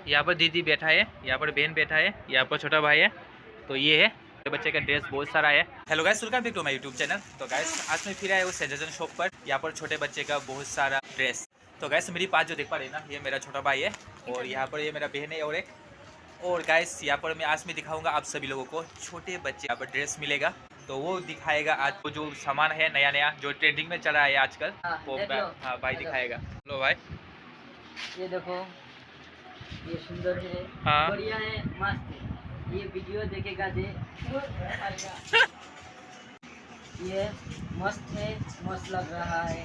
यहाँ पर दीदी बैठा है, यहाँ पर बहन बैठा है, यहाँ पर छोटा भाई है। तो ये है बच्चे का ड्रेस बहुत सारा है। Hello guys, welcome back to my YouTube channel. तो गाइस आज मैं फिर आया हूँ सेजन शॉप पर। यहाँ पर छोटे बच्चे का बहुत सारा ड्रेस। तो गाइस मेरी पास जो देख पा रहे ना, ये मेरा छोटा भाई है और यहाँ पर ये मेरा बहन है और एक। और गाइस यहाँ पर मैं आज मैं दिखाऊंगा आप सभी लोगों को छोटे बच्चे यहाँ पर ड्रेस मिलेगा। तो वो दिखाएगा आज वो जो सामान है नया नया जो ट्रेंडिंग में चला है आजकल। वो हाँ भाई दिखाएगा। लो भाई ये देखो, ये सुंदर है, हाँ बढ़िया है, मस्त है। ये वीडियो देखेगा जे ये मस्त है, मस्त लग रहा है।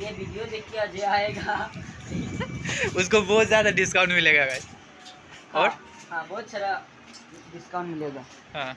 ये वीडियो देख के जे आएगा उसको बहुत ज़्यादा डिस्काउंट मिलेगा गाइस। और हाँ बहुत सारा डिस्काउंट मिलेगा। हाँ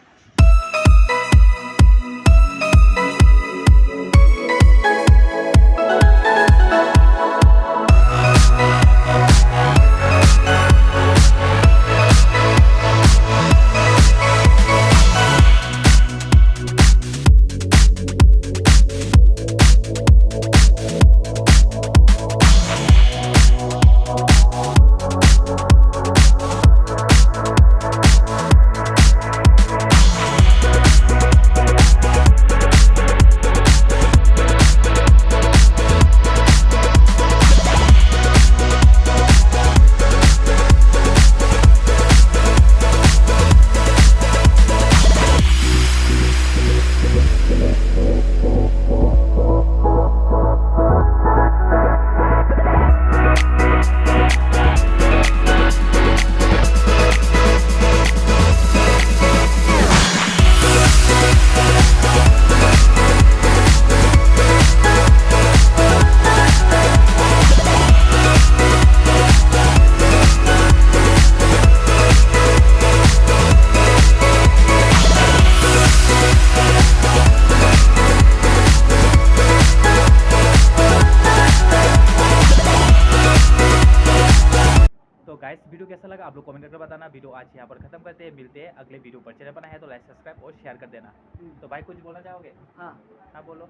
तो गाइस वीडियो कैसा लगा आप लोग कमेंट करके बताना। वीडियो आज यहाँ पर खत्म करते हैं, मिलते हैं अगले वीडियो पर। चैनल पर नया है तो लाइक सब्सक्राइब और शेयर कर देना। तो भाई कुछ बोलना चाहोगे? हाँ हाँ बोलो।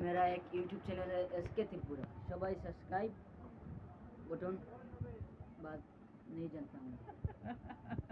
मेरा एक यूट्यूब चैनल है SK त्रिपुरा, सबाई सब्सक्राइब बटन बात नहीं जानता हूँ